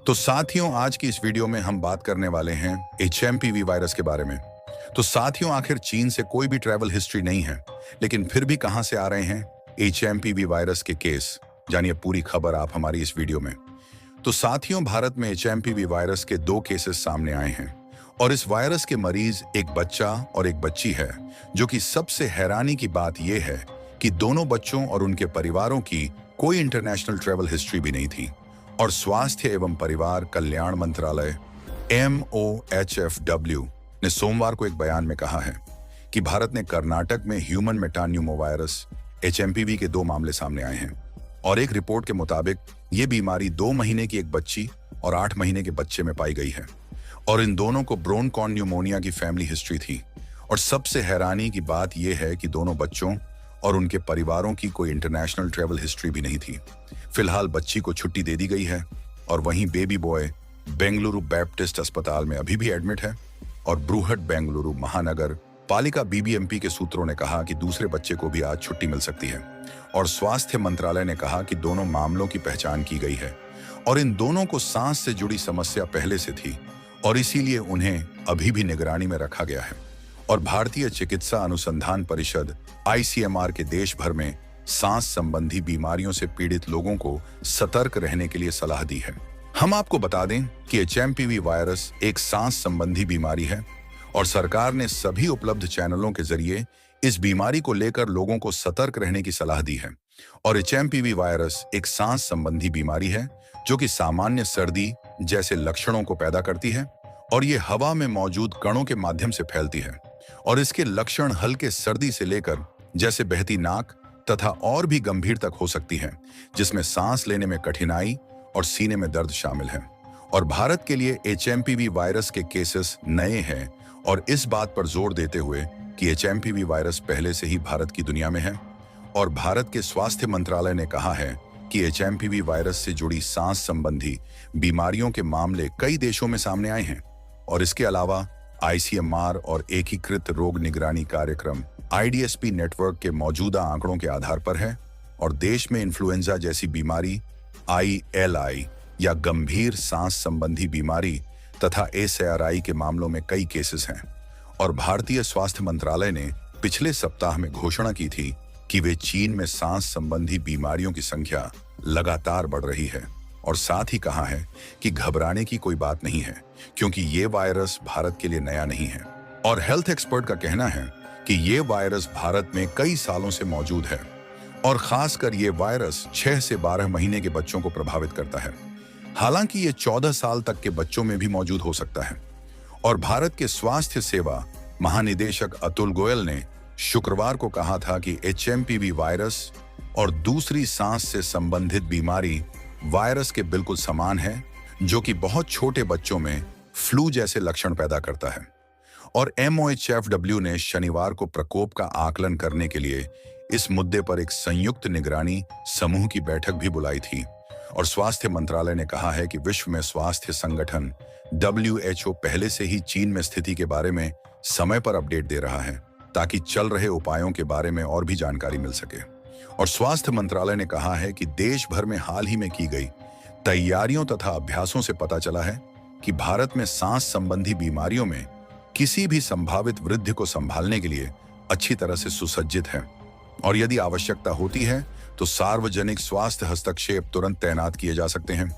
तो साथियों, आज की इस वीडियो में हम बात करने वाले हैं एचएमपीवी वायरस के बारे में। तो साथियों, आखिर चीन से कोई भी ट्रैवल हिस्ट्री नहीं है, लेकिन फिर भी कहां से आ रहे हैं एचएमपीवी वायरस के केस? जानिए पूरी खबर आप हमारी इस वीडियो में। तो साथियों, भारत में एचएमपीवी वायरस के 2 केसेस सामने आए हैं और इस वायरस के मरीज एक बच्चा और एक बच्ची है। जो कि सबसे हैरानी की बात यह है कि दोनों बच्चों और उनके परिवारों की कोई इंटरनेशनल ट्रैवल हिस्ट्री भी नहीं थी। और स्वास्थ्य एवं परिवार कल्याण मंत्रालय MOHFW ने सोमवार को एक बयान में कहा है कि भारत ने कर्नाटक में ह्यूमन मेटान्यूमोवायरस HMPV के 2 मामले सामने आए हैं। और एक रिपोर्ट के मुताबिक ये बीमारी 2 महीने की एक बच्ची और 8 महीने के बच्चे में पाई गई है और इन दोनों को ब्रोनकॉन न्यूमोनिया की फैमिली हिस्ट्री थी। और सबसे हैरानी की बात यह है कि दोनों बच्चों और उनके परिवारों की कोई इंटरनेशनल ट्रैवल हिस्ट्री भी नहीं थी। फिलहाल बच्ची को छुट्टी दे दी गई है और वहीं बेबी बॉय बेंगलुरु बैप्टिस्ट अस्पताल में अभी भी एडमिट है। और बृहट बेंगलुरु महानगर पालिका BBMP के सूत्रों ने कहा कि दूसरे बच्चे को भी आज छुट्टी मिल सकती है। और स्वास्थ्य मंत्रालय ने कहा कि दोनों मामलों की पहचान की गई है और इन दोनों को सांस से जुड़ी समस्या पहले से थी और इसीलिए उन्हें अभी भी निगरानी में रखा गया है। और भारतीय चिकित्सा अनुसंधान परिषद ICMR के देश भर में सांस संबंधी बीमारियों से पीड़ित लोगों को सतर्क रहने के लिए सलाह दी है। हम आपको बता दें कि HMPV वायरस एक सांस संबंधी बीमारी है और सरकार ने सभी उपलब्ध चैनलों के जरिए इस बीमारी को लेकर लोगों को सतर्क रहने की सलाह दी है। और HMPV वायरस एक सांस संबंधी बीमारी है जो कि सामान्य सर्दी जैसे लक्षणों को पैदा करती है और ये हवा में मौजूद कणों के माध्यम से फैलती है। और इसके लक्षण हल्के सर्दी से लेकर जैसे बहती नाक तथा और भी गंभीर तक हो सकती है, जिसमें सांस लेने में कठिनाई और सीने में दर्द शामिल है। और भारत के लिए HMPV वायरस के केसेस नए हैं और इस बात पर जोर देते हुए कि HMPV वायरस पहले से ही भारत की दुनिया में है। और भारत के स्वास्थ्य मंत्रालय ने कहा है कि HMPV वायरस से जुड़ी सांस संबंधी बीमारियों के मामले कई देशों में सामने आए हैं। और इसके अलावा ICMR और एकीकृत रोग निगरानी कार्यक्रम IDSP नेटवर्क के मौजूदा आंकड़ों के आधार पर है और देश में इन्फ्लुएंजा जैसी बीमारी, ILI या गंभीर सांस संबंधी बीमारी तथा SARI के मामलों में कई केसेस हैं। और भारतीय स्वास्थ्य मंत्रालय ने पिछले सप्ताह में घोषणा की थी कि वे चीन में सांस संबंधी बीमारियों की संख्या लगातार बढ़ रही है और साथ ही कहा है कि घबराने की कोई बात नहीं है क्योंकि ये वायरस भारत के लिए नया नहीं है। और हेल्थ एक्सपर्ट का कहना है कि ये वायरस भारत में कई सालों से मौजूद है और खासकर ये वायरस 6 से 12 महीने के बच्चों को प्रभावित करता है। हालांकि ये 14 साल तक के बच्चों में भी मौजूद हो सकता है। और भारत के स्वास्थ्य सेवा महानिदेशक अतुल गोयल ने शुक्रवार को कहा था कि HMPV वायरस और दूसरी सांस से संबंधित बीमारी वायरस के बिल्कुल समान है, जो कि बहुत छोटे बच्चों में फ्लू जैसे लक्षण पैदा करता है। और MOHFW ने शनिवार को प्रकोप का आकलन करने के लिए इस मुद्दे पर एक संयुक्त निगरानी समूह की बैठक भी बुलाई थी। और स्वास्थ्य मंत्रालय ने कहा है कि विश्व में स्वास्थ्य संगठन WHO पहले से ही चीन में स्थिति के बारे में समय पर अपडेट दे रहा है ताकि चल रहे उपायों के बारे में और भी जानकारी मिल सके। और स्वास्थ्य मंत्रालय ने कहा है कि देश भर में हाल ही में की गई तैयारियों तथा अभ्यासों से पता चला है कि भारत में सांस संबंधी बीमारियों में किसी भी संभावित वृद्धि को संभालने के लिए अच्छी तरह से सुसज्जित है। और यदि आवश्यकता होती है तो सार्वजनिक स्वास्थ्य हस्तक्षेप तुरंत तैनात किए जा सकते हैं।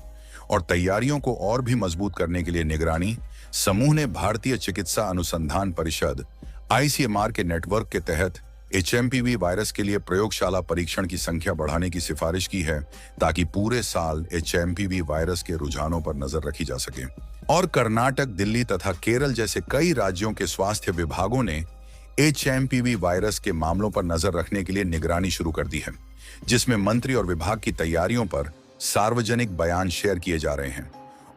और तैयारियों को और भी मजबूत करने के लिए निगरानी समूह ने भारतीय चिकित्सा अनुसंधान परिषद ICMR के नेटवर्क के तहत HMPV वायरस के लिए प्रयोगशाला परीक्षण की संख्या बढ़ाने की सिफारिश की है ताकि पूरे साल HMPV वायरस के रुझानों पर नजर रखी जा सके। और कर्नाटक, दिल्ली तथा केरल जैसे कई राज्यों के स्वास्थ्य विभागों ने HMPV वायरस के मामलों पर नजर रखने के लिए निगरानी शुरू कर दी है, जिसमें मंत्री और विभाग की तैयारियों पर सार्वजनिक बयान शेयर किए जा रहे हैं।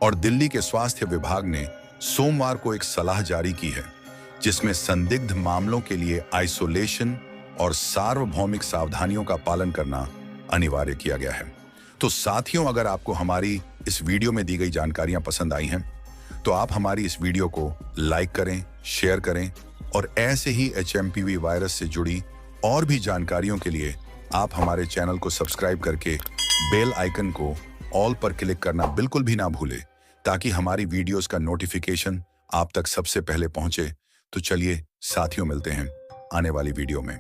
और दिल्ली के स्वास्थ्य विभाग ने सोमवार को एक सलाह जारी की है जिसमें संदिग्ध मामलों के लिए आइसोलेशन और सार्वभौमिक सावधानियों का पालन करना अनिवार्य किया गया है। तो साथियों, अगर आपको हमारी इस वीडियो में दी गई जानकारियां पसंद आई हैं तो आप हमारी इस वीडियो को लाइक करें, शेयर करें और ऐसे ही HMPV वायरस से जुड़ी और भी जानकारियों के लिए आप हमारे चैनल को सब्सक्राइब करके बेल आइकन को ऑल पर क्लिक करना बिल्कुल भी ना भूलें, ताकि हमारी वीडियोस का नोटिफिकेशन आप तक सबसे पहले पहुंचे। तो चलिए साथियों, मिलते हैं आने वाली वीडियो में।